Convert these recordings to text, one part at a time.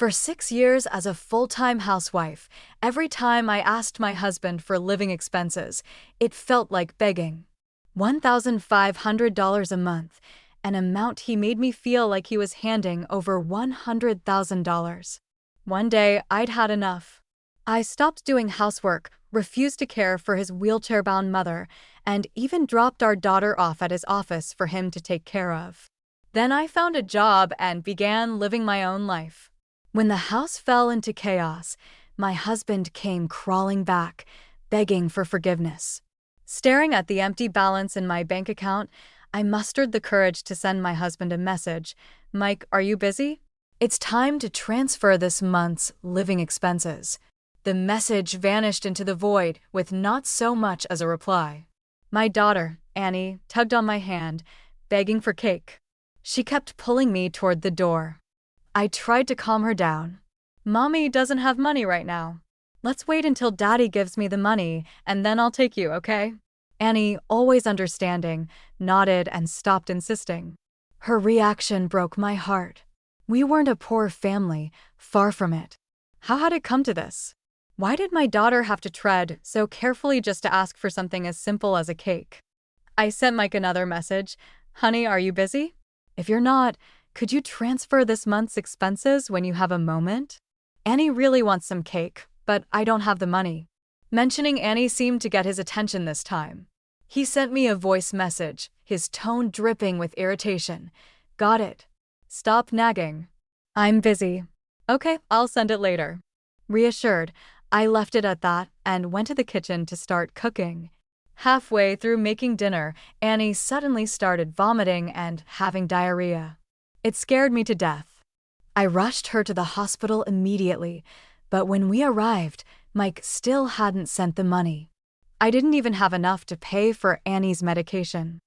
For 6 years as a full-time housewife, every time I asked my husband for living expenses, it felt like begging. $1,500 a month, an amount he made me feel like he was handing over $100,000. One day, I'd had enough. I stopped doing housework, refused to care for his wheelchair-bound mother, and even dropped our daughter off at his office for him to take care of. Then I found a job and began living my own life. When the house fell into chaos, my husband came crawling back, begging for forgiveness. Staring at the empty balance in my bank account, I mustered the courage to send my husband a message. "Mike, are you busy? It's time to transfer this month's living expenses." The message vanished into the void with not so much as a reply. My daughter, Annie, tugged on my hand, begging for cake. She kept pulling me toward the door. I tried to calm her down. "Mommy doesn't have money right now. Let's wait until Daddy gives me the money, and then I'll take you, okay?" Annie, always understanding, nodded and stopped insisting. Her reaction broke my heart. We weren't a poor family, far from it. How had it come to this? Why did my daughter have to tread so carefully just to ask for something as simple as a cake? I sent Mike another message. "Honey, are you busy? If you're not, could you transfer this month's expenses when you have a moment? Annie really wants some cake, but I don't have the money." Mentioning Annie seemed to get his attention this time. He sent me a voice message, his tone dripping with irritation. "Got it. Stop nagging." "I'm busy." "Okay, I'll send it later." Reassured, I left it at that and went to the kitchen to start cooking. Halfway through making dinner, Annie suddenly started vomiting and having diarrhea. It scared me to death. I rushed her to the hospital immediately, but when we arrived, Mike still hadn't sent the money. I didn't even have enough to pay for Annie's medication.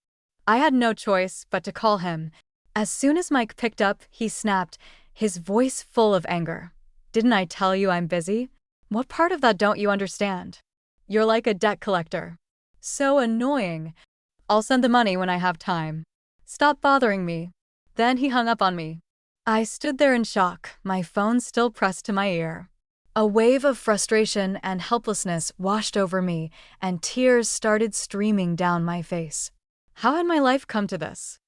I had no choice but to call him. As soon as Mike picked up, he snapped, his voice full of anger. "Didn't I tell you I'm busy? What part of that don't you understand? You're like a debt collector. So annoying. I'll send the money when I have time. Stop bothering me." Then he hung up on me. I stood there in shock, my phone still pressed to my ear. A wave of frustration and helplessness washed over me, and tears started streaming down my face. How had my life come to this?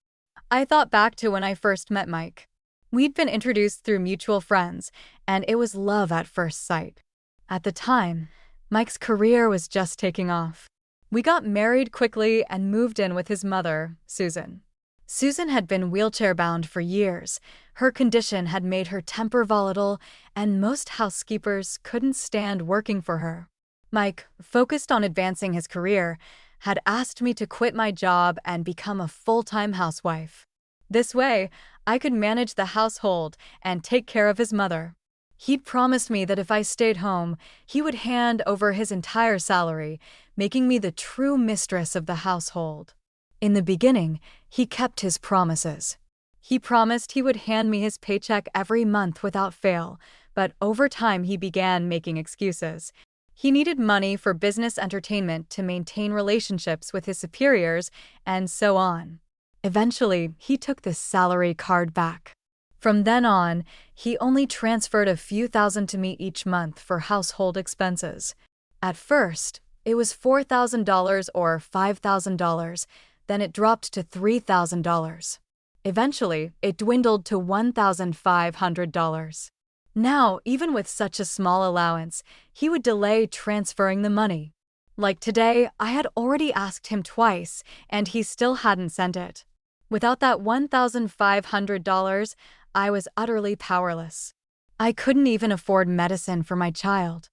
I thought back to when I first met Mike. We'd been introduced through mutual friends, and it was love at first sight. At the time, Mike's career was just taking off. We got married quickly and moved in with his mother, Susan. Susan had been wheelchair-bound for years. Her condition had made her temper volatile, and most housekeepers couldn't stand working for her. Mike, focused on advancing his career, had asked me to quit my job and become a full-time housewife. This way, I could manage the household and take care of his mother. He'd promised me that if I stayed home, he would hand over his entire salary, making me the true mistress of the household. In the beginning, he kept his promises. He promised he would hand me his paycheck every month without fail, but over time he began making excuses. He needed money for business entertainment to maintain relationships with his superiors, and so on. Eventually, he took the salary card back. From then on, he only transferred a few thousand to me each month for household expenses. At first, it was $4,000 or $5,000, then it dropped to $3,000. Eventually, it dwindled to $1,500. Now, even with such a small allowance, he would delay transferring the money. Like today, I had already asked him twice, and he still hadn't sent it. Without that $1,500, I was utterly powerless. I couldn't even afford medicine for my child.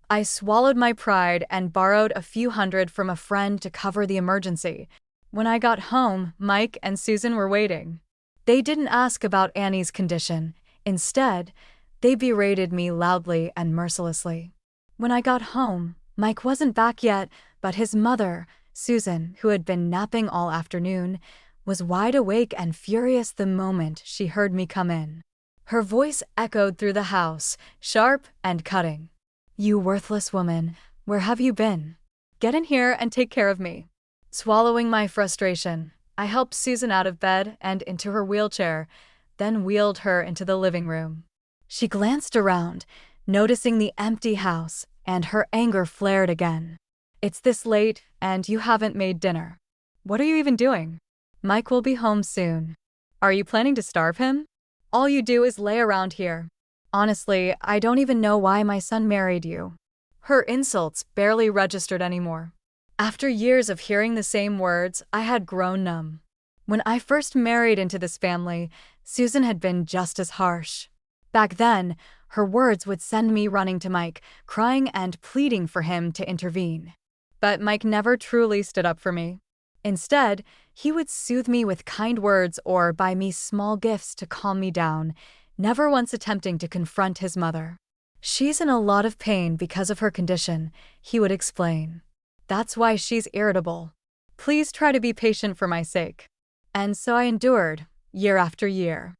I swallowed my pride and borrowed a few hundred from a friend to cover the emergency. When I got home, Mike and Susan were waiting. They didn't ask about Annie's condition. Instead, they berated me loudly and mercilessly. When I got home, Mike wasn't back yet, but his mother, Susan, who had been napping all afternoon, was wide awake and furious the moment she heard me come in. Her voice echoed through the house, sharp and cutting. "You worthless woman, where have you been? Get in here and take care of me." Swallowing my frustration, I helped Susan out of bed and into her wheelchair, then wheeled her into the living room. She glanced around, noticing the empty house, and her anger flared again. It's this late, and you haven't made dinner. What are you even doing? Mike will be home soon. Are you planning to starve him? All you do is lay around here. Honestly, I don't even know why my son married you. Her insults barely registered anymore. After years of hearing the same words, I had grown numb. When I first married into this family, Susan had been just as harsh. Back then, her words would send me running to Mike, crying and pleading for him to intervene. But Mike never truly stood up for me. Instead, he would soothe me with kind words or buy me small gifts to calm me down, never once attempting to confront his mother. She's in a lot of pain because of her condition, he would explain. That's why she's irritable. Please try to be patient for my sake. And so I endured, year after year.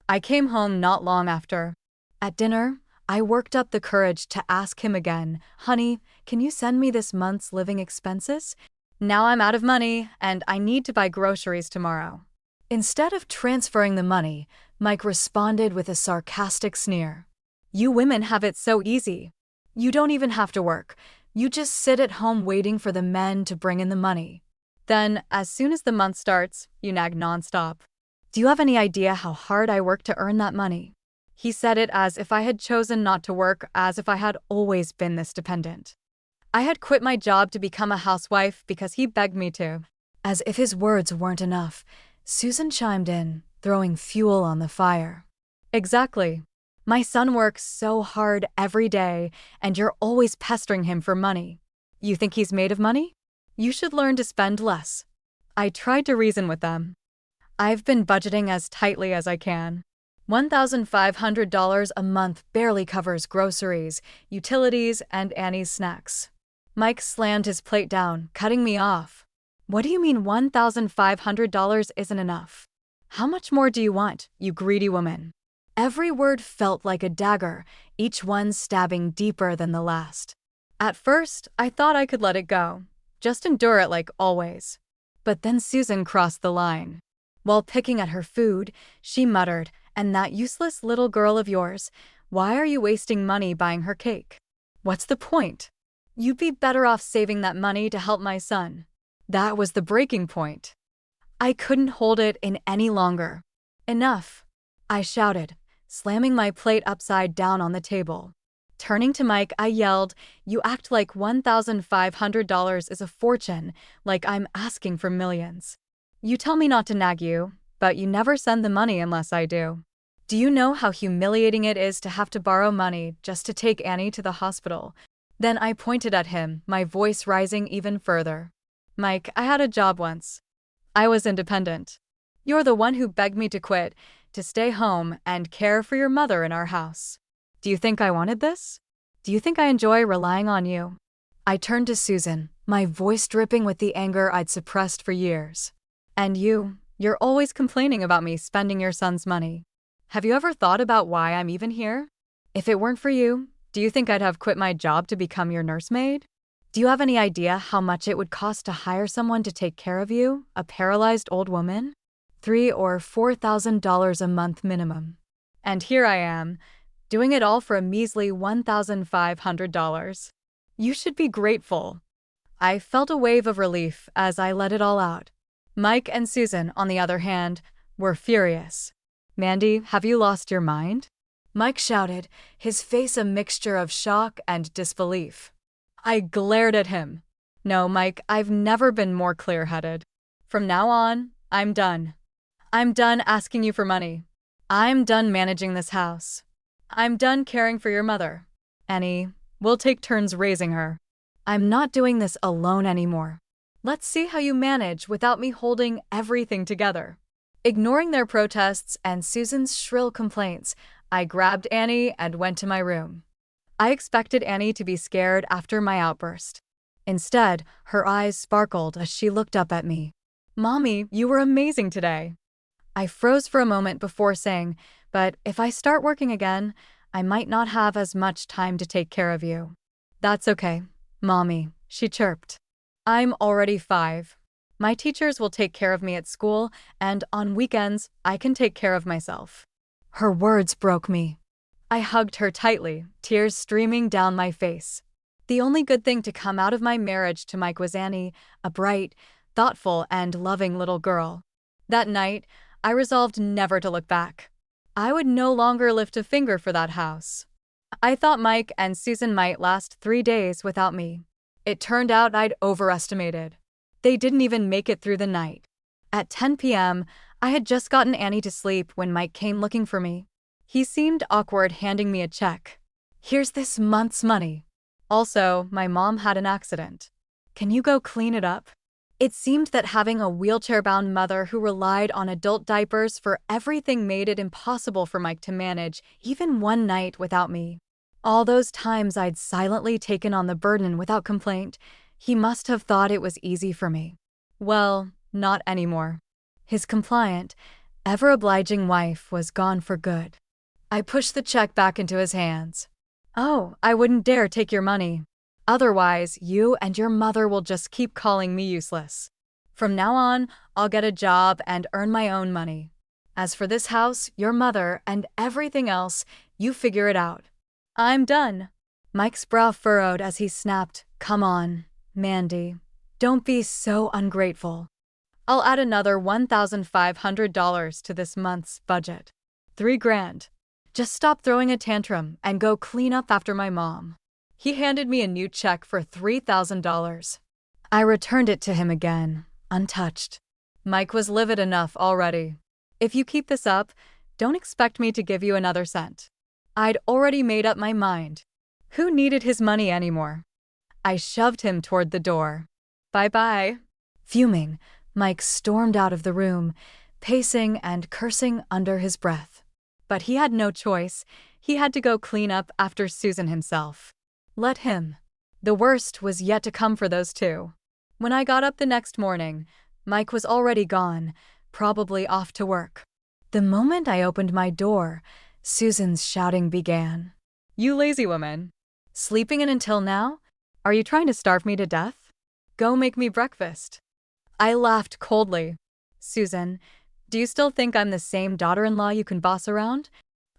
I came home not long after. At dinner, I worked up the courage to ask him again, "Honey, can you send me this month's living expenses? Now I'm out of money, and I need to buy groceries tomorrow." Instead of transferring the money, Mike responded with a sarcastic sneer. "You women have it so easy. You don't even have to work. You just sit at home waiting for the men to bring in the money. Then, as soon as the month starts, you nag nonstop. Do you have any idea how hard I work to earn that money?" He said it as if I had chosen not to work, as if I had always been this dependent. I had quit my job to become a housewife because he begged me to. As if his words weren't enough, Susan chimed in, throwing fuel on the fire. "Exactly. My son works so hard every day, and you're always pestering him for money. You think he's made of money? You should learn to spend less." I tried to reason with them. I've been budgeting as tightly as I can. $1,500 a month barely covers groceries, utilities, and Annie's snacks. Mike slammed his plate down, cutting me off. "What do you mean $1,500 isn't enough? How much more do you want, you greedy woman?" Every word felt like a dagger, each one stabbing deeper than the last. At first, I thought I could let it go, just endure it like always. But then Susan crossed the line. While picking at her food, she muttered, "And that useless little girl of yours, why are you wasting money buying her cake? What's the point? You'd be better off saving that money to help my son." That was the breaking point. I couldn't hold it in any longer. "Enough," I shouted, slamming my plate upside down on the table. Turning to Mike, I yelled, "You act like $1,500 is a fortune, like I'm asking for millions. You tell me not to nag you, but you never send the money unless I do. Do you know how humiliating it is to have to borrow money just to take Annie to the hospital?" Then I pointed at him, my voice rising even further. "Mike, I had a job once. I was independent. You're the one who begged me to quit, to stay home and care for your mother in our house. Do you think I wanted this? Do you think I enjoy relying on you?" I turned to Susan, my voice dripping with the anger I'd suppressed for years. "And you're always complaining about me spending your son's money. Have you ever thought about why I'm even here? If it weren't for you, do you think I'd have quit my job to become your nursemaid? Do you have any idea how much it would cost to hire someone to take care of you, a paralyzed old woman? $3,000 or $4,000 a month minimum. And here I am, doing it all for a measly $1,500. You should be grateful." I felt a wave of relief as I let it all out. Mike and Susan, on the other hand, were furious. "Mandy, have you lost your mind?" Mike shouted, his face a mixture of shock and disbelief. I glared at him. "No, Mike, I've never been more clear-headed. From now on, I'm done. I'm done asking you for money. I'm done managing this house. I'm done caring for your mother. Annie, we'll take turns raising her. I'm not doing this alone anymore. Let's see how you manage without me holding everything together." Ignoring their protests and Susan's shrill complaints, I grabbed Annie and went to my room. I expected Annie to be scared after my outburst. Instead, her eyes sparkled as she looked up at me. "Mommy, you were amazing today." I froze for a moment before saying, "But if I start working again, I might not have as much time to take care of you." "That's okay, Mommy," she chirped. "I'm already 5. My teachers will take care of me at school, and on weekends, I can take care of myself." Her words broke me. I hugged her tightly, tears streaming down my face. The only good thing to come out of my marriage to Mike was Annie, a bright, thoughtful, and loving little girl. That night, I resolved never to look back. I would no longer lift a finger for that house. I thought Mike and Susan might last 3 days without me. It turned out I'd overestimated. They didn't even make it through the night. At 10 p.m., I had just gotten Annie to sleep when Mike came looking for me. He seemed awkward handing me a check. "Here's this month's money. Also, my mom had an accident. Can you go clean it up?" It seemed that having a wheelchair-bound mother who relied on adult diapers for everything made it impossible for Mike to manage even one night without me. All those times I'd silently taken on the burden without complaint, he must have thought it was easy for me. Well, not anymore. His compliant, ever-obliging wife was gone for good. I pushed the check back into his hands. "Oh, I wouldn't dare take your money. Otherwise, you and your mother will just keep calling me useless. From now on, I'll get a job and earn my own money. As for this house, your mother, and everything else, you figure it out. I'm done." Mike's brow furrowed as he snapped, "Come on, Mandy. Don't be so ungrateful. I'll add another $1,500 to this month's budget. $3,000. Just stop throwing a tantrum and go clean up after my mom." He handed me a new check for $3,000. I returned it to him again, untouched. Mike was livid enough already. "If you keep this up, don't expect me to give you another cent." I'd already made up my mind. Who needed his money anymore? I shoved him toward the door. "Bye-bye." Fuming, Mike stormed out of the room, pacing and cursing under his breath. But he had no choice. He had to go clean up after Susan himself. Let him. The worst was yet to come for those two. When I got up the next morning, Mike was already gone, probably off to work. The moment I opened my door, Susan's shouting began. "You lazy woman. Sleeping in until now? Are you trying to starve me to death? Go make me breakfast." I laughed coldly. "Susan, do you still think I'm the same daughter-in-law you can boss around?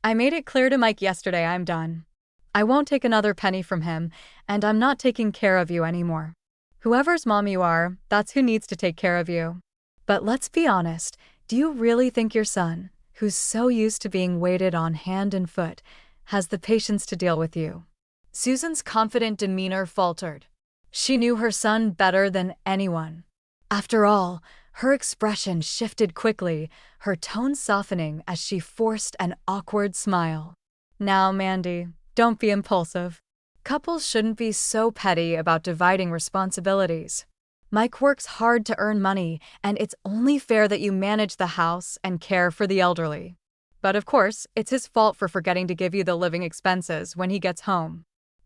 I made it clear to Mike yesterday I'm done. I won't take another penny from him, and I'm not taking care of you anymore. Whoever's mom you are, that's who needs to take care of you. But let's be honest, do you really think your son, who's so used to being waited on hand and foot, has the patience to deal with you?" Susan's confident demeanor faltered. She knew her son better than anyone. After all, her expression shifted quickly, her tone softening as she forced an awkward smile. "Now, Mandy, don't be impulsive. Couples shouldn't be so petty about dividing responsibilities. Mike works hard to earn money, and it's only fair that you manage the house and care for the elderly. But of course, it's his fault for forgetting to give you the living expenses when he gets home.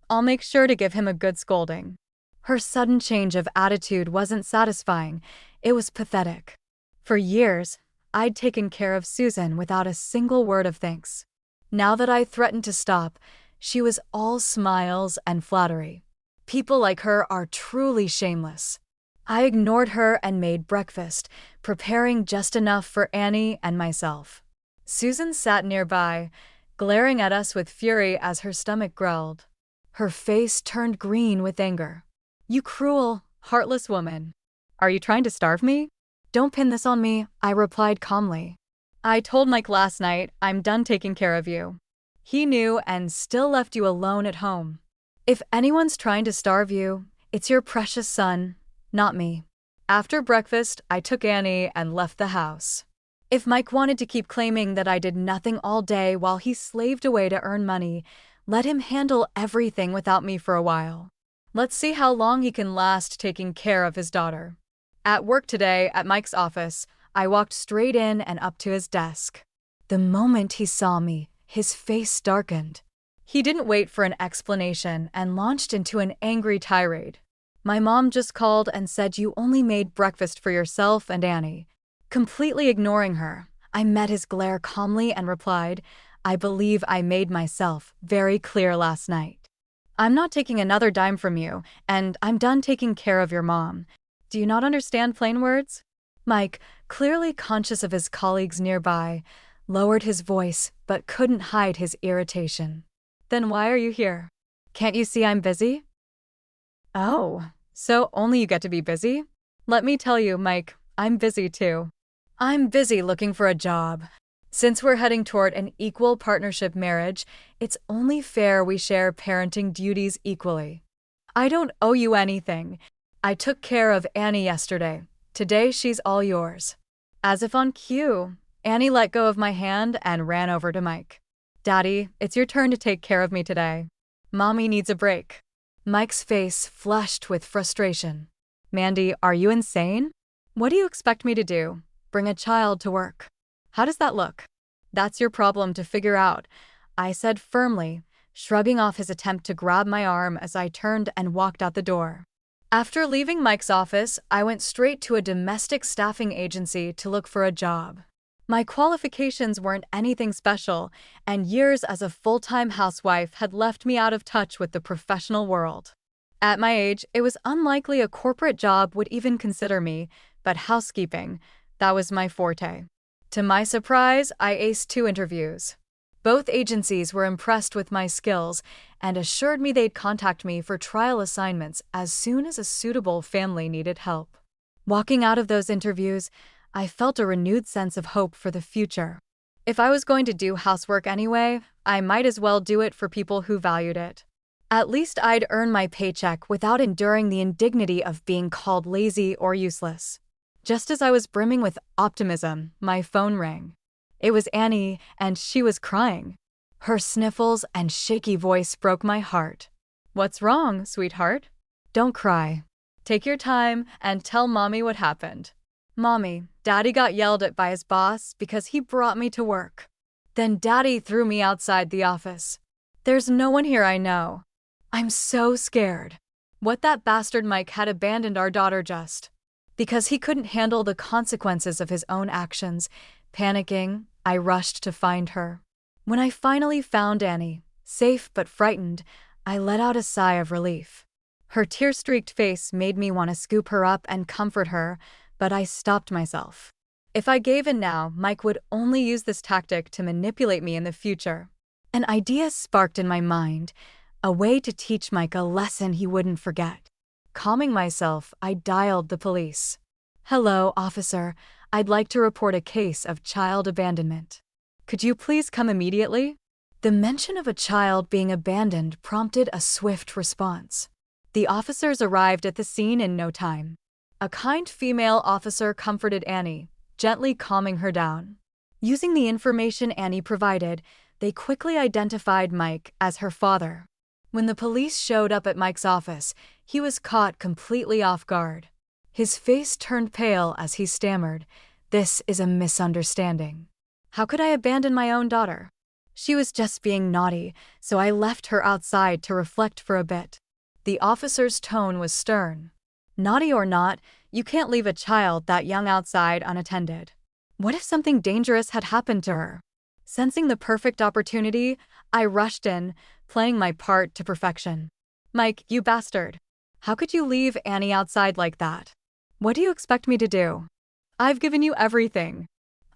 I'll make sure to give him a good scolding." Her sudden change of attitude wasn't satisfying, it was pathetic. For years, I'd taken care of Susan without a single word of thanks. Now that I threatened to stop, she was all smiles and flattery. People like her are truly shameless. I ignored her and made breakfast, preparing just enough for Annie and myself. Susan sat nearby, glaring at us with fury as her stomach growled. Her face turned green with anger. "You cruel, heartless woman. Are you trying to starve me?" "Don't pin this on me," I replied calmly. "I told Mike last night I'm done taking care of you. He knew and still left you alone at home. If anyone's trying to starve you, it's your precious son, not me." After breakfast, I took Annie and left the house. If Mike wanted to keep claiming that I did nothing all day while he slaved away to earn money, let him handle everything without me for a while. Let's see how long he can last taking care of his daughter. At work today, at Mike's office, I walked straight in and up to his desk. The moment he saw me, his face darkened. He didn't wait for an explanation and launched into an angry tirade. "My mom just called and said you only made breakfast for yourself and Annie." Completely ignoring her, I met his glare calmly and replied, "I believe I made myself very clear last night. I'm not taking another dime from you, and I'm done taking care of your mom. Do you not understand plain words?" Mike, clearly conscious of his colleagues nearby, lowered his voice but couldn't hide his irritation. Then why are you here? Can't you see I'm busy? Oh, so only you get to be busy? Let me tell you, Mike, I'm busy too. I'm busy looking for a job. Since we're heading toward an equal partnership marriage, it's only fair we share parenting duties equally. I don't owe you anything. I took care of Annie yesterday. Today she's all yours. As if on cue, Annie let go of my hand and ran over to Mike. Daddy, it's your turn to take care of me today. Mommy needs a break. Mike's face flushed with frustration. Mandy, are you insane? What do you expect me to do? Bring a child to work? How does that look? That's your problem to figure out, I said firmly, shrugging off his attempt to grab my arm as I turned and walked out the door. After leaving Mike's office, I went straight to a domestic staffing agency to look for a job. My qualifications weren't anything special, and years as a full-time housewife had left me out of touch with the professional world. At my age, it was unlikely a corporate job would even consider me, but housekeeping, that was my forte. To my surprise, I aced 2 interviews. Both agencies were impressed with my skills and assured me they'd contact me for trial assignments as soon as a suitable family needed help. Walking out of those interviews, I felt a renewed sense of hope for the future. If I was going to do housework anyway, I might as well do it for people who valued it. At least I'd earn my paycheck without enduring the indignity of being called lazy or useless. Just as I was brimming with optimism, my phone rang. It was Annie, and she was crying. Her sniffles and shaky voice broke my heart. What's wrong, sweetheart? Don't cry. Take your time and tell Mommy what happened. Mommy, Daddy got yelled at by his boss because he brought me to work. Then Daddy threw me outside the office. There's no one here I know. I'm so scared. What that bastard Mike had abandoned our daughter just because he couldn't handle the consequences of his own actions. Panicking, I rushed to find her. When I finally found Annie, safe but frightened, I let out a sigh of relief. Her tear-streaked face made me want to scoop her up and comfort her, but I stopped myself. If I gave in now, Mike would only use this tactic to manipulate me in the future. An idea sparked in my mind, a way to teach Mike a lesson he wouldn't forget. Calming myself, I dialed the police. Hello, officer. I'd like to report a case of child abandonment. Could you please come immediately? The mention of a child being abandoned prompted a swift response. The officers arrived at the scene in no time. A kind female officer comforted Annie, gently calming her down. Using the information Annie provided, they quickly identified Mike as her father. When the police showed up at Mike's office, he was caught completely off guard. His face turned pale as he stammered, "This is a misunderstanding. How could I abandon my own daughter? She was just being naughty, so I left her outside to reflect for a bit." The officer's tone was stern. Naughty or not, you can't leave a child that young outside unattended. What if something dangerous had happened to her? Sensing the perfect opportunity, I rushed in, playing my part to perfection. Mike, you bastard. How could you leave Annie outside like that? What do you expect me to do? I've given you everything.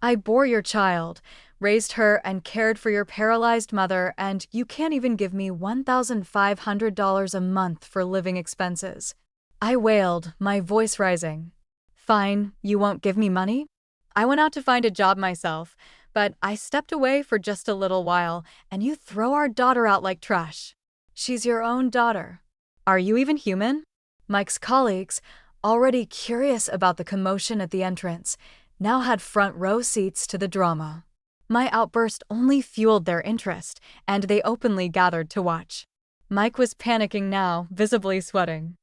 I bore your child, raised her, and cared for your paralyzed mother, and you can't even give me $1,500 a month for living expenses. I wailed, my voice rising. Fine, you won't give me money? I went out to find a job myself, but I stepped away for just a little while, and you throw our daughter out like trash. She's your own daughter. Are you even human? Mike's colleagues, already curious about the commotion at the entrance, now had front row seats to the drama. My outburst only fueled their interest, and they openly gathered to watch. Mike was panicking now, visibly sweating.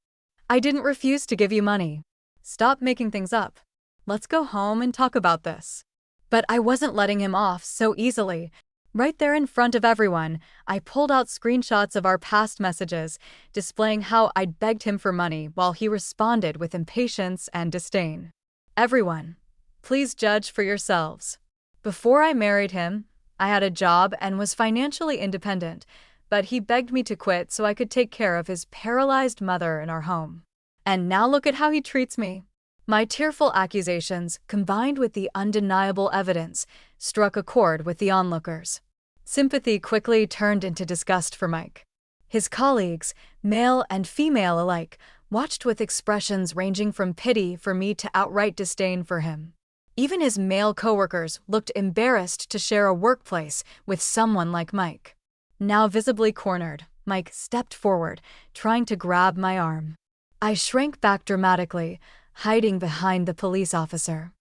I didn't refuse to give you money. Stop making things up. Let's go home and talk about this. But I wasn't letting him off so easily. Right there in front of everyone, I pulled out screenshots of our past messages, displaying how I'd begged him for money while he responded with impatience and disdain. Everyone, please judge for yourselves. Before I married him, I had a job and was financially independent, but he begged me to quit so I could take care of his paralyzed mother in our home. And now look at how he treats me. My tearful accusations, combined with the undeniable evidence, struck a chord with the onlookers. Sympathy quickly turned into disgust for Mike. His colleagues, male and female alike, watched with expressions ranging from pity for me to outright disdain for him. Even his male coworkers looked embarrassed to share a workplace with someone like Mike. Now visibly cornered, Mike stepped forward, trying to grab my arm. I shrank back dramatically, hiding behind the police officer.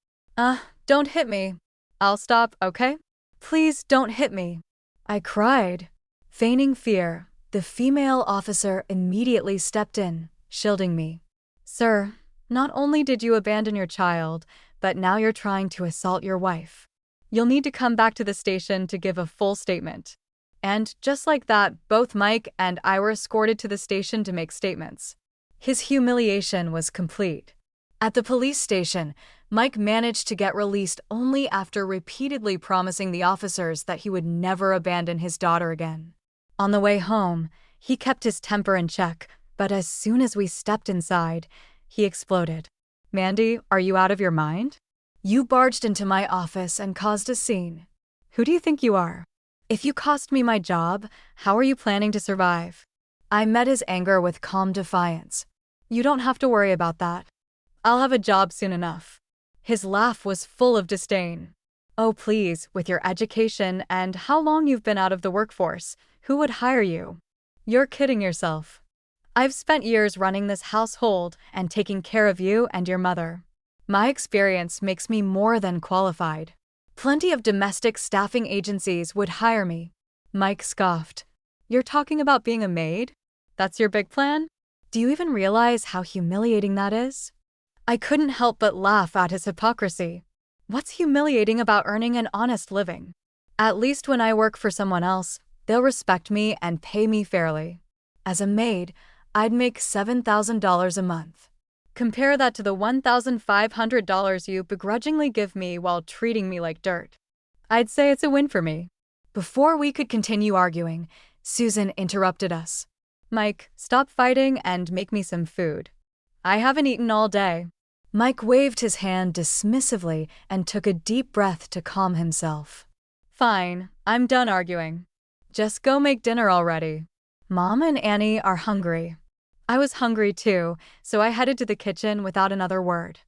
Don't hit me. I'll stop, okay? Please don't hit me. I cried. Feigning fear, the female officer immediately stepped in, shielding me. Sir, not only did you abandon your child, but now you're trying to assault your wife. You'll need to come back to the station to give a full statement. And just like that, both Mike and I were escorted to the station to make statements. His humiliation was complete. At the police station, Mike managed to get released only after repeatedly promising the officers that he would never abandon his daughter again. On the way home, he kept his temper in check, but as soon as we stepped inside, he exploded. Mandy, are you out of your mind? You barged into my office and caused a scene. Who do you think you are? If you cost me my job, how are you planning to survive? I met his anger with calm defiance. You don't have to worry about that. I'll have a job soon enough. His laugh was full of disdain. Oh please, with your education and how long you've been out of the workforce, who would hire you? You're kidding yourself. I've spent years running this household and taking care of you and your mother. My experience makes me more than qualified. Plenty of domestic staffing agencies would hire me. Mike scoffed. You're talking about being a maid? That's your big plan? Do you even realize how humiliating that is? I couldn't help but laugh at his hypocrisy. What's humiliating about earning an honest living? At least when I work for someone else, they'll respect me and pay me fairly. As a maid, I'd make $7,000 a month. Compare that to the $1,500 you begrudgingly give me while treating me like dirt. I'd say it's a win for me. Before we could continue arguing, Susan interrupted us. Mike, stop fighting and make me some food. I haven't eaten all day. Mike waved his hand dismissively and took a deep breath to calm himself. Fine, I'm done arguing. Just go make dinner already. Mom and Annie are hungry. I was hungry too, so I headed to the kitchen without another word.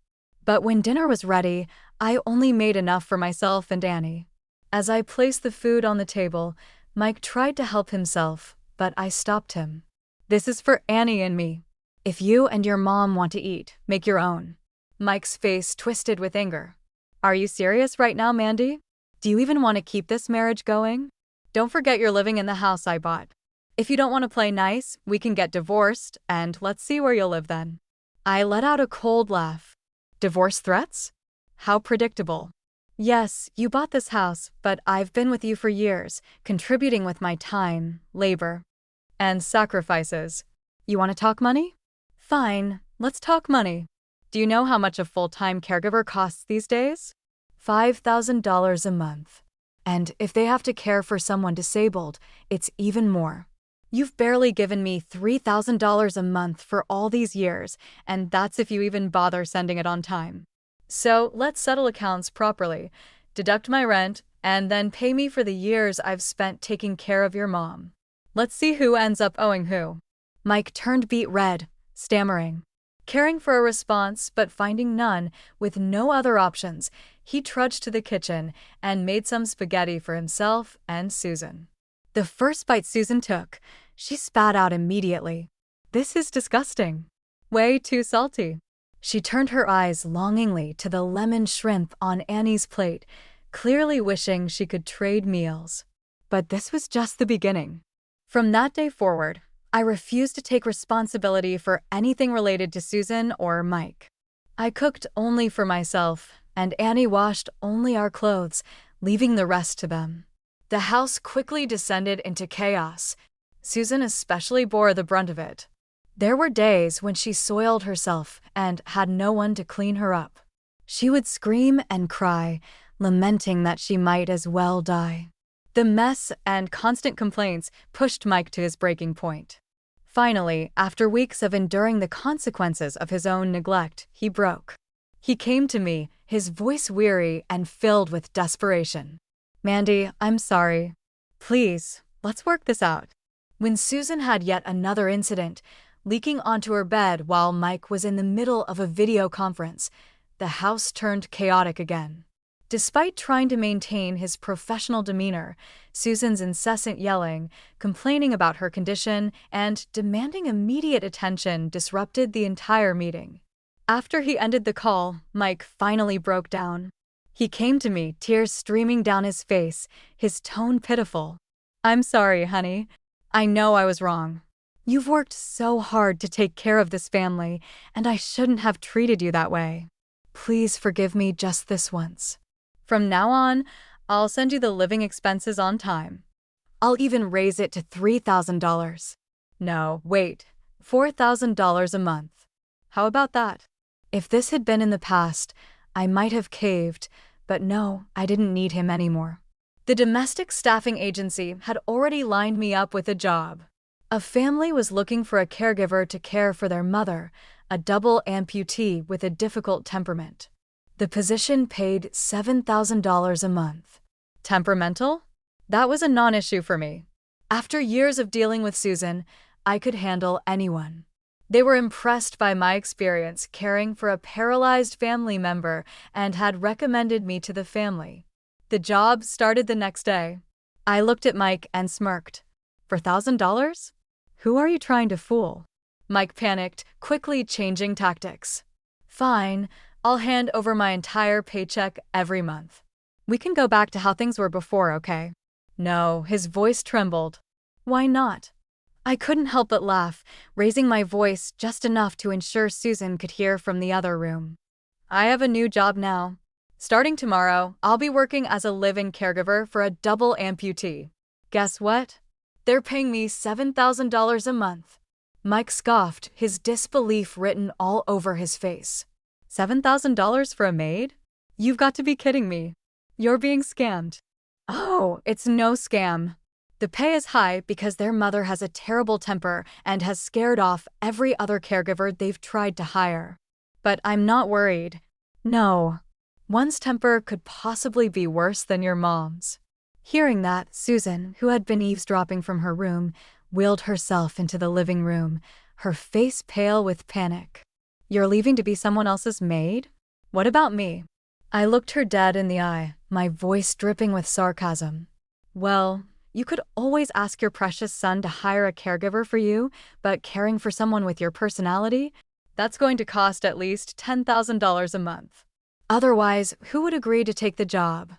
But when dinner was ready, I only made enough for myself and Annie. As I placed the food on the table, Mike tried to help himself, but I stopped him. This is for Annie and me. If you and your mom want to eat, make your own. Mike's face twisted with anger. Are you serious right now, Mandy? Do you even want to keep this marriage going? Don't forget you're living in the house I bought. If you don't want to play nice, we can get divorced, and let's see where you'll live then. I let out a cold laugh. Divorce threats? How predictable. Yes, you bought this house, but I've been with you for years, contributing with my time, labor, and sacrifices. You want to talk money? Fine, let's talk money. Do you know how much a full-time caregiver costs these days? $5,000 a month. And if they have to care for someone disabled, it's even more. You've barely given me $3,000 a month for all these years, and that's if you even bother sending it on time. So let's settle accounts properly, deduct my rent, and then pay me for the years I've spent taking care of your mom. Let's see who ends up owing who. Mike turned beet red, stammering. Caring for a response but finding none, with no other options, he trudged to the kitchen and made some spaghetti for himself and Susan. The first bite Susan took, she spat out immediately. This is disgusting. Way too salty. She turned her eyes longingly to the lemon shrimp on Annie's plate, clearly wishing she could trade meals. But this was just the beginning. From that day forward, I refused to take responsibility for anything related to Susan or Mike. I cooked only for myself, and Annie washed only our clothes, leaving the rest to them. The house quickly descended into chaos. Susan especially bore the brunt of it. There were days when she soiled herself and had no one to clean her up. She would scream and cry, lamenting that she might as well die. The mess and constant complaints pushed Mike to his breaking point. Finally, after weeks of enduring the consequences of his own neglect, he broke. He came to me, his voice weary and filled with desperation. Mandy, I'm sorry. Please, let's work this out. When Susan had yet another incident, leaking onto her bed while Mike was in the middle of a video conference, the house turned chaotic again. Despite trying to maintain his professional demeanor, Susan's incessant yelling, complaining about her condition, and demanding immediate attention disrupted the entire meeting. After he ended the call, Mike finally broke down. He came to me, tears streaming down his face, his tone pitiful. I'm sorry, honey. I know I was wrong. You've worked so hard to take care of this family, and I shouldn't have treated you that way. Please forgive me just this once. From now on, I'll send you the living expenses on time. I'll even raise it to $3,000. No, wait, $4,000 a month. How about that? If this had been in the past, I might have caved, but no, I didn't need him anymore. The domestic staffing agency had already lined me up with a job. A family was looking for a caregiver to care for their mother, a double amputee with a difficult temperament. The position paid $7,000 a month. Temperamental? That was a non-issue for me. After years of dealing with Susan, I could handle anyone. They were impressed by my experience caring for a paralyzed family member and had recommended me to the family. The job started the next day. I looked at Mike and smirked. For $1,000? Who are you trying to fool? Mike panicked, quickly changing tactics. Fine, I'll hand over my entire paycheck every month. We can go back to how things were before, okay? No, his voice trembled. Why not? I couldn't help but laugh, raising my voice just enough to ensure Susan could hear from the other room. I have a new job now. Starting tomorrow, I'll be working as a live-in caregiver for a double amputee. Guess what? They're paying me $7,000 a month. Mike scoffed, his disbelief written all over his face. $7,000 for a maid? You've got to be kidding me. You're being scammed. Oh, it's no scam. The pay is high because their mother has a terrible temper and has scared off every other caregiver they've tried to hire. But I'm not worried. No. One's temper could possibly be worse than your mom's. Hearing that, Susan, who had been eavesdropping from her room, wheeled herself into the living room, her face pale with panic. You're leaving to be someone else's maid? What about me? I looked her dead in the eye, my voice dripping with sarcasm. Well, you could always ask your precious son to hire a caregiver for you, but caring for someone with your personality? That's going to cost at least $10,000 a month. Otherwise, who would agree to take the job?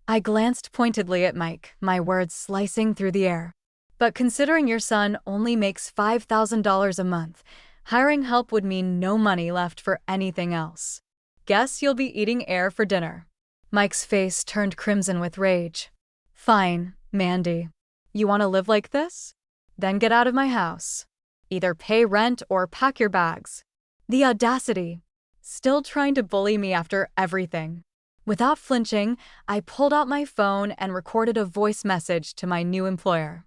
I glanced pointedly at Mike, my words slicing through the air. But considering your son only makes $5,000 a month, hiring help would mean no money left for anything else. Guess you'll be eating air for dinner. Mike's face turned crimson with rage. Fine, Mandy. You want to live like this? Then get out of my house. Either pay rent or pack your bags. The audacity. Still trying to bully me after everything. Without flinching, I pulled out my phone and recorded a voice message to my new employer.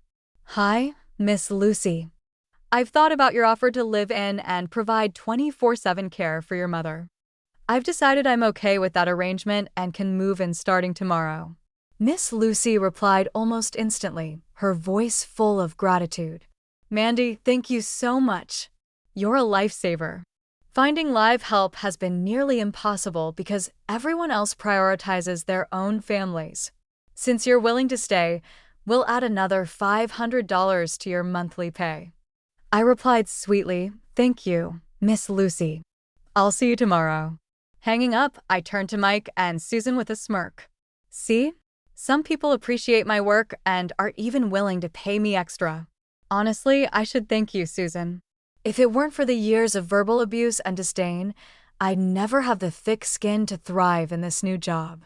Hi, Miss Lucy. I've thought about your offer to live in and provide 24/7 care for your mother. I've decided I'm okay with that arrangement and can move in starting tomorrow. Miss Lucy replied almost instantly, her voice full of gratitude. Mandy, thank you so much. You're a lifesaver. Finding live help has been nearly impossible because everyone else prioritizes their own families. Since you're willing to stay, we'll add another $500 to your monthly pay. I replied sweetly, thank you, Miss Lucy. I'll see you tomorrow. Hanging up, I turned to Mike and Susan with a smirk. See? Some people appreciate my work and are even willing to pay me extra. Honestly, I should thank you, Susan. If it weren't for the years of verbal abuse and disdain, I'd never have the thick skin to thrive in this new job.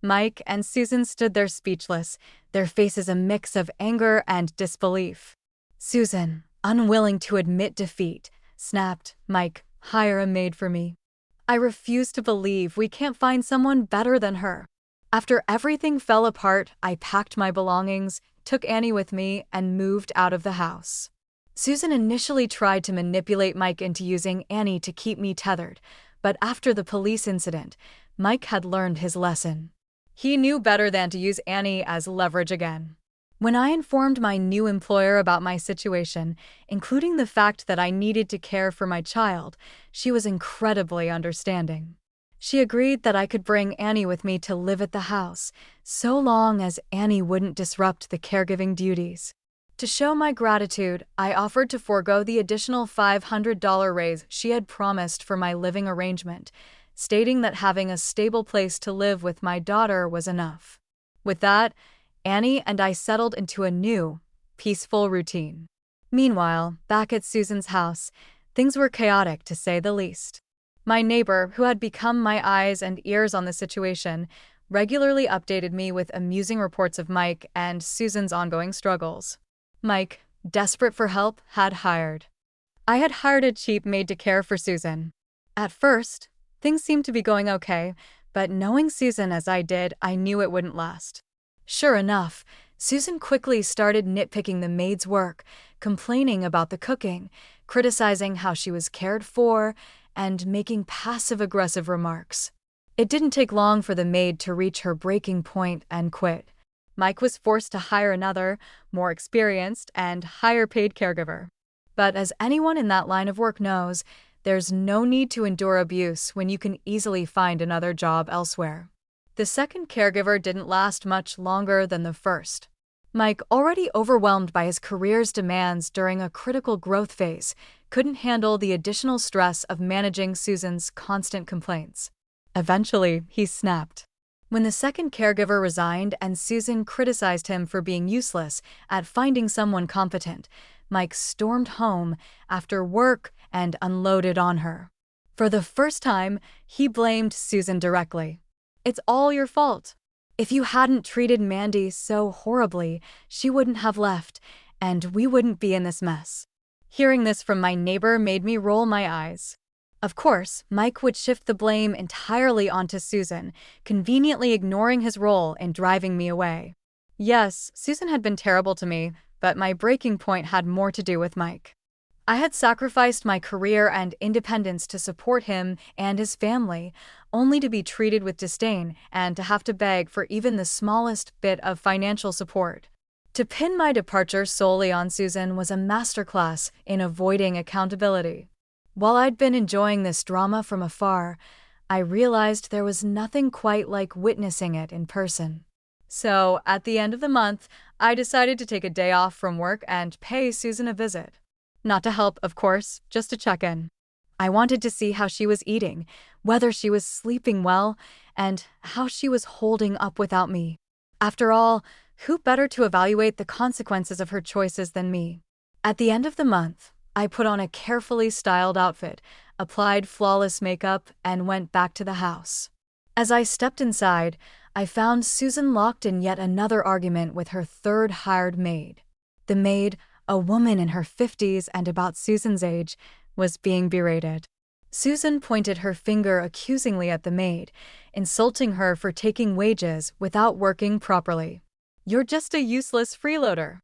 Mike and Susan stood there speechless, their faces a mix of anger and disbelief. Susan, unwilling to admit defeat, snapped, Mike, hire a maid for me. I refuse to believe we can't find someone better than her. After everything fell apart, I packed my belongings, took Annie with me, and moved out of the house. Susan initially tried to manipulate Mike into using Annie to keep me tethered, But after the police incident, Mike had learned his lesson. He knew better than to use Annie as leverage again. When I informed my new employer about my situation, including the fact that I needed to care for my child, she was incredibly understanding. She agreed that I could bring Annie with me to live at the house, so long as Annie wouldn't disrupt the caregiving duties. To show my gratitude, I offered to forego the additional $500 raise she had promised for my living arrangement, stating that having a stable place to live with my daughter was enough. With that, Annie and I settled into a new, peaceful routine. Meanwhile, back at Susan's house, things were chaotic to say the least. My neighbor, who had become my eyes and ears on the situation, regularly updated me with amusing reports of Mike and Susan's ongoing struggles. Mike, desperate for help, had hired. I had hired a cheap maid to care for Susan. At first, things seemed to be going okay, but knowing Susan as I did, I knew it wouldn't last. Sure enough, Susan quickly started nitpicking the maid's work, complaining about the cooking, criticizing how she was cared for, and making passive-aggressive remarks. It didn't take long for the maid to reach her breaking point and quit. Mike was forced to hire another, more experienced, and higher-paid caregiver. But as anyone in that line of work knows, there's no need to endure abuse when you can easily find another job elsewhere. The second caregiver didn't last much longer than the first. Mike, already overwhelmed by his career's demands during a critical growth phase, couldn't handle the additional stress of managing Susan's constant complaints. Eventually, he snapped. When the second caregiver resigned and Susan criticized him for being useless at finding someone competent, Mike stormed home after work and unloaded on her. For the first time, he blamed Susan directly. "It's all your fault. If you hadn't treated Mandy so horribly, she wouldn't have left, and we wouldn't be in this mess." Hearing this from my neighbor made me roll my eyes. Of course, Mike would shift the blame entirely onto Susan, conveniently ignoring his role in driving me away. Yes, Susan had been terrible to me, but my breaking point had more to do with Mike. I had sacrificed my career and independence to support him and his family, only to be treated with disdain and to have to beg for even the smallest bit of financial support. To pin my departure solely on Susan was a masterclass in avoiding accountability. While I'd been enjoying this drama from afar, I realized there was nothing quite like witnessing it in person. So, at the end of the month, I decided to take a day off from work and pay Susan a visit. Not to help, of course, just to check in. I wanted to see how she was eating, whether she was sleeping well, and how she was holding up without me. After all, who better to evaluate the consequences of her choices than me? At the end of the month, I put on a carefully styled outfit, applied flawless makeup, and went back to the house. As I stepped inside, I found Susan locked in yet another argument with her third hired maid. The maid, a woman in her 50s and about Susan's age, was being berated. Susan pointed her finger accusingly at the maid, insulting her for taking wages without working properly. "You're just a useless freeloader.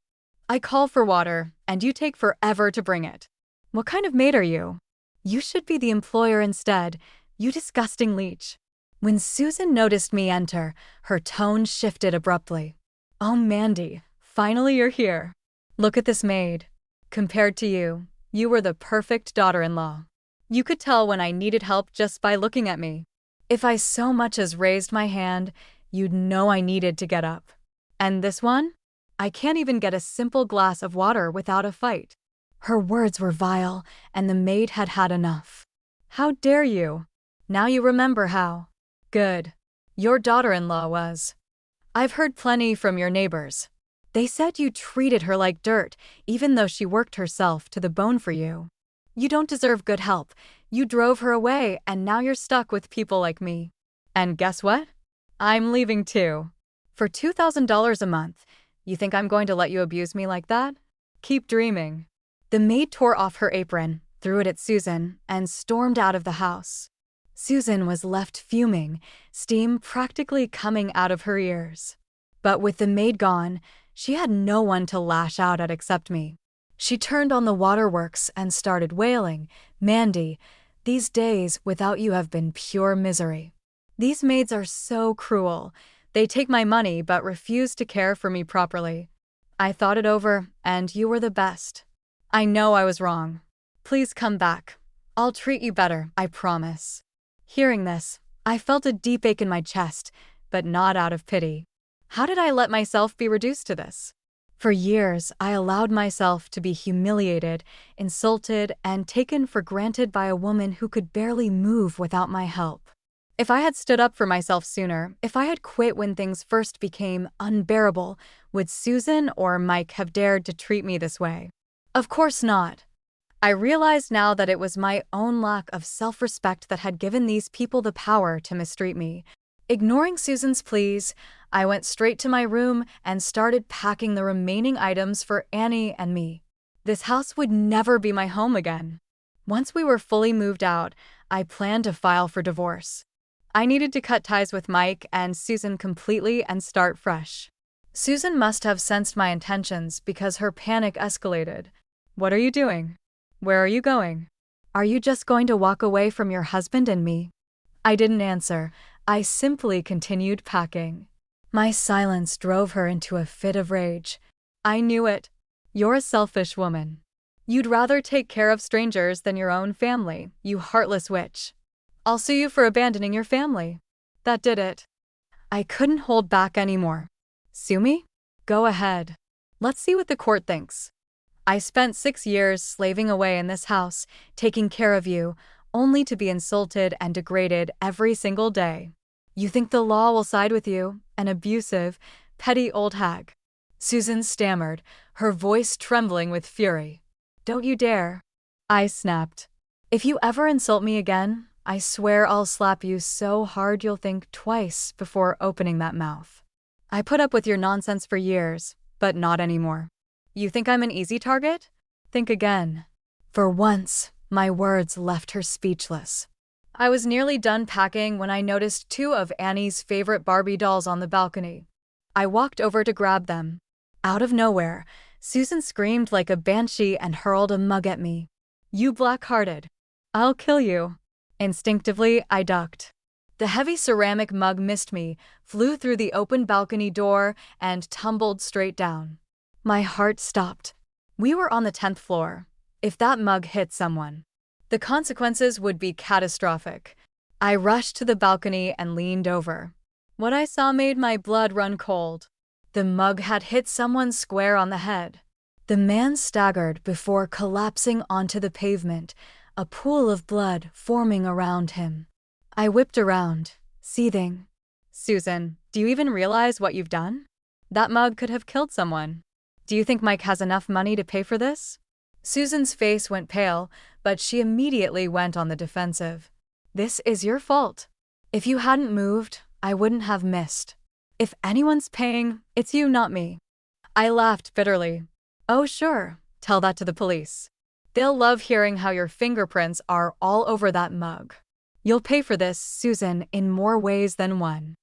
I call for water, and you take forever to bring it. What kind of maid are you? You should be the employer instead, you disgusting leech." When Susan noticed me enter, her tone shifted abruptly. "Oh, Mandy, finally you're here. Look at this maid. Compared to you, you were the perfect daughter-in-law. You could tell when I needed help just by looking at me. If I so much as raised my hand, you'd know I needed to get up. And this one? I can't even get a simple glass of water without a fight." Her words were vile, and the maid had had enough. "How dare you? Now you remember how. Good. Your daughter-in-law was. I've heard plenty from your neighbors. They said you treated her like dirt, even though she worked herself to the bone for you. You don't deserve good help. You drove her away, and now you're stuck with people like me. And guess what? I'm leaving too. For $2,000 a month. You think I'm going to let you abuse me like that? Keep dreaming." The maid tore off her apron, threw it at Susan, and stormed out of the house. Susan was left fuming, steam practically coming out of her ears. But with the maid gone, she had no one to lash out at except me. She turned on the waterworks and started wailing, "Mandy, These days without you have been pure misery. These maids are so cruel. They take my money but refuse to care for me properly. I thought it over, and you were the best. I know I was wrong. Please come back. I'll treat you better, I promise." Hearing this, I felt a deep ache in my chest, but not out of pity. How did I let myself be reduced to this? For years, I allowed myself to be humiliated, insulted, and taken for granted by a woman who could barely move without my help. If I had stood up for myself sooner, if I had quit when things first became unbearable, would Susan or Mike have dared to treat me this way? Of course not. I realized now that it was my own lack of self-respect that had given these people the power to mistreat me. Ignoring Susan's pleas, I went straight to my room and started packing the remaining items for Annie and me. This house would never be my home again. Once we were fully moved out, I planned to file for divorce. I needed to cut ties with Mike and Susan completely and start fresh. Susan must have sensed my intentions because her panic escalated. "What are you doing? Where are you going? Are you just going to walk away from your husband and me?" I didn't answer. I simply continued packing. My silence drove her into a fit of rage. "I knew it. You're a selfish woman. You'd rather take care of strangers than your own family, you heartless witch. I'll sue you for abandoning your family." That did it. I couldn't hold back anymore. "Sue me? Go ahead. Let's see what the court thinks. I spent 6 years slaving away in this house, taking care of you, only to be insulted and degraded every single day. You think the law will side with you, an abusive, petty old hag?" Susan stammered, her voice trembling with fury. "Don't you dare." I snapped. "If you ever insult me again, I swear I'll slap you so hard you'll think twice before opening that mouth. I put up with your nonsense for years, but not anymore. You think I'm an easy target? Think again." For once, my words left her speechless. I was nearly done packing when I noticed 2 of Annie's favorite Barbie dolls on the balcony. I walked over to grab them. Out of nowhere, Susan screamed like a banshee and hurled a mug at me. "You black-hearted. I'll kill you." Instinctively, I ducked. The heavy ceramic mug missed me, flew through the open balcony door, and tumbled straight down. My heart stopped. We were on the 10th floor. If that mug hit someone, the consequences would be catastrophic. I rushed to the balcony and leaned over. What I saw made my blood run cold. The mug had hit someone square on the head. The man staggered before collapsing onto the pavement, a pool of blood forming around him. I whipped around, seething. "Susan, do you even realize what you've done? That mug could have killed someone. Do you think Mike has enough money to pay for this?" Susan's face went pale, but she immediately went on the defensive. "This is your fault. If you hadn't moved, I wouldn't have missed. If anyone's paying, it's you, not me." I laughed bitterly. "Oh sure, tell that to the police. They'll love hearing how your fingerprints are all over that mug. You'll pay for this, Susan, in more ways than one."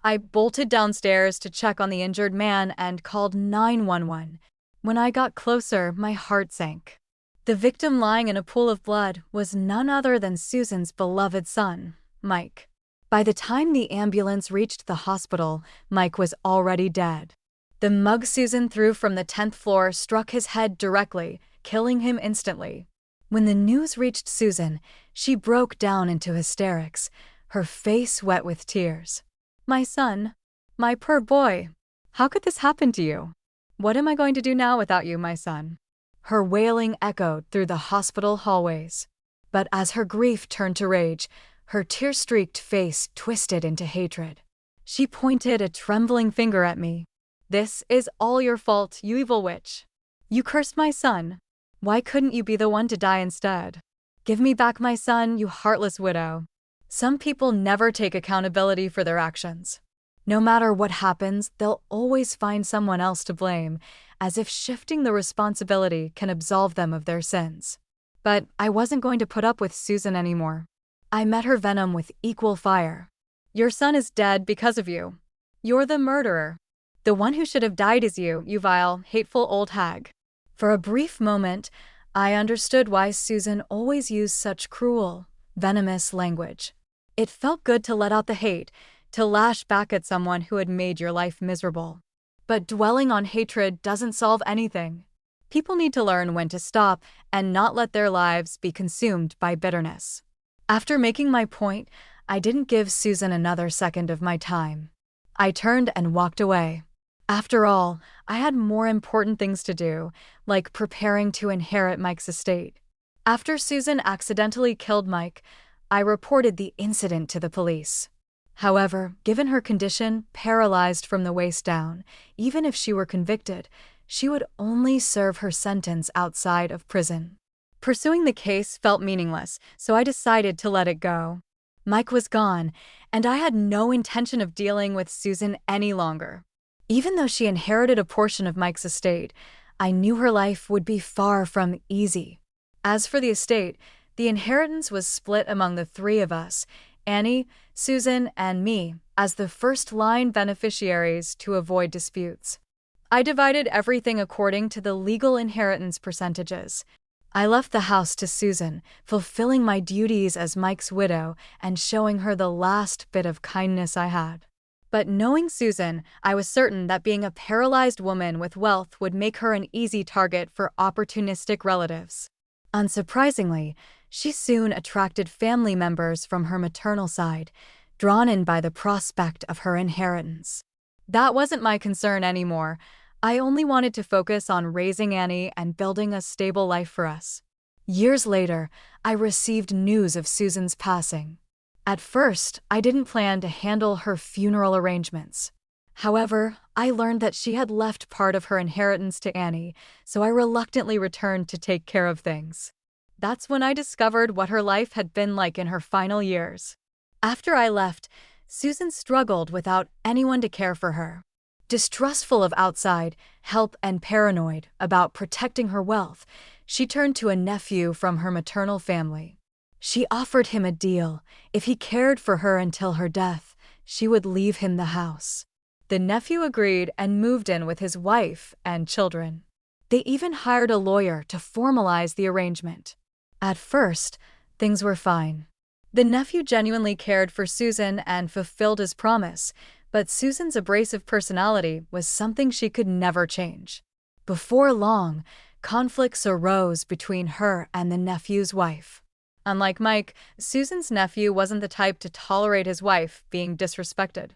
I bolted downstairs to check on the injured man and called 911. When I got closer, my heart sank. The victim lying in a pool of blood was none other than Susan's beloved son, Mike. By the time the ambulance reached the hospital, Mike was already dead. The mug Susan threw from the 10th floor struck his head directly, killing him instantly. When the news reached Susan, she broke down into hysterics, her face wet with tears. "My son, my poor boy, how could this happen to you? What am I going to do now without you, my son?" Her wailing echoed through the hospital hallways. But as her grief turned to rage, her tear-streaked face twisted into hatred. She pointed a trembling finger at me. "This is all your fault, you evil witch. You cursed my son. Why couldn't you be the one to die instead? Give me back my son, you heartless widow." Some people never take accountability for their actions. No matter what happens, they'll always find someone else to blame, as if shifting the responsibility can absolve them of their sins. But I wasn't going to put up with Susan anymore. I met her venom with equal fire. "Your son is dead because of you. You're the murderer. The one who should have died is you, you vile, hateful old hag." For a brief moment, I understood why Susan always used such cruel, venomous language. It felt good to let out the hate, to lash back at someone who had made your life miserable. But dwelling on hatred doesn't solve anything. People need to learn when to stop and not let their lives be consumed by bitterness. After making my point, I didn't give Susan another second of my time. I turned and walked away. After all, I had more important things to do, like preparing to inherit Mike's estate. After Susan accidentally killed Mike, I reported the incident to the police. However, given her condition, paralyzed from the waist down, even if she were convicted, she would only serve her sentence outside of prison. Pursuing the case felt meaningless, so I decided to let it go. Mike was gone, and I had no intention of dealing with Susan any longer. Even though she inherited a portion of Mike's estate, I knew her life would be far from easy. As for the estate, the inheritance was split among the three of us, Annie, Susan, and me, as the first-line beneficiaries to avoid disputes. I divided everything according to the legal inheritance percentages. I left the house to Susan, fulfilling my duties as Mike's widow and showing her the last bit of kindness I had. But knowing Susan, I was certain that being a paralyzed woman with wealth would make her an easy target for opportunistic relatives. Unsurprisingly, she soon attracted family members from her maternal side, drawn in by the prospect of her inheritance. That wasn't my concern anymore. I only wanted to focus on raising Annie and building a stable life for us. Years later, I received news of Susan's passing. At first, I didn't plan to handle her funeral arrangements. However, I learned that she had left part of her inheritance to Annie, so I reluctantly returned to take care of things. That's when I discovered what her life had been like in her final years. After I left, Susan struggled without anyone to care for her. Distrustful of outside help and paranoid about protecting her wealth, she turned to a nephew from her maternal family. She offered him a deal. If he cared for her until her death, she would leave him the house. The nephew agreed and moved in with his wife and children. They even hired a lawyer to formalize the arrangement. At first, things were fine. The nephew genuinely cared for Susan and fulfilled his promise, but Susan's abrasive personality was something she could never change. Before long, conflicts arose between her and the nephew's wife. Unlike Mike, Susan's nephew wasn't the type to tolerate his wife being disrespected.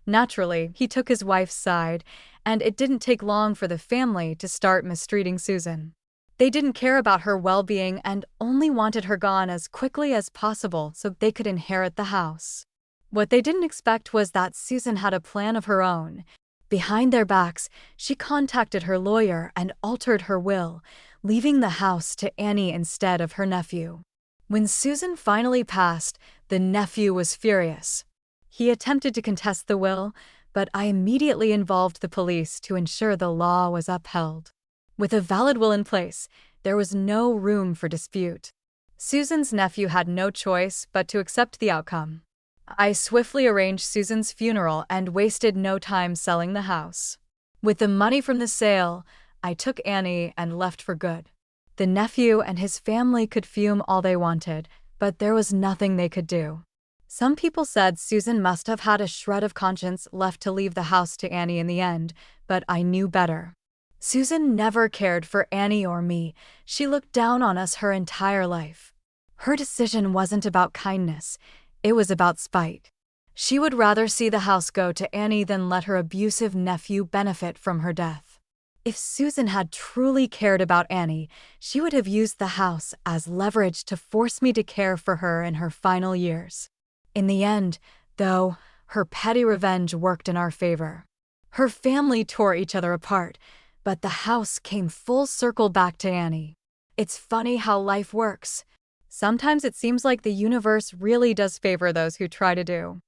Naturally, he took his wife's side, and it didn't take long for the family to start mistreating Susan. They didn't care about her well-being and only wanted her gone as quickly as possible so they could inherit the house. What they didn't expect was that Susan had a plan of her own. Behind their backs, she contacted her lawyer and altered her will, leaving the house to Annie instead of her nephew. When Susan finally passed, the nephew was furious. He attempted to contest the will, but I immediately involved the police to ensure the law was upheld. With a valid will in place, there was no room for dispute. Susan's nephew had no choice but to accept the outcome. I swiftly arranged Susan's funeral and wasted no time selling the house. With the money from the sale, I took Annie and left for good. The nephew and his family could fume all they wanted, but there was nothing they could do. Some people said Susan must have had a shred of conscience left to leave the house to Annie in the end, but I knew better. Susan never cared for Annie or me. She looked down on us her entire life. Her decision wasn't about kindness. It was about spite. She would rather see the house go to Annie than let her abusive nephew benefit from her death. If Susan had truly cared about Annie, she would have used the house as leverage to force me to care for her in her final years. In the end, though, her petty revenge worked in our favor. Her family tore each other apart, but the house came full circle back to Annie. It's funny how life works. Sometimes it seems like the universe really does favor those who try to do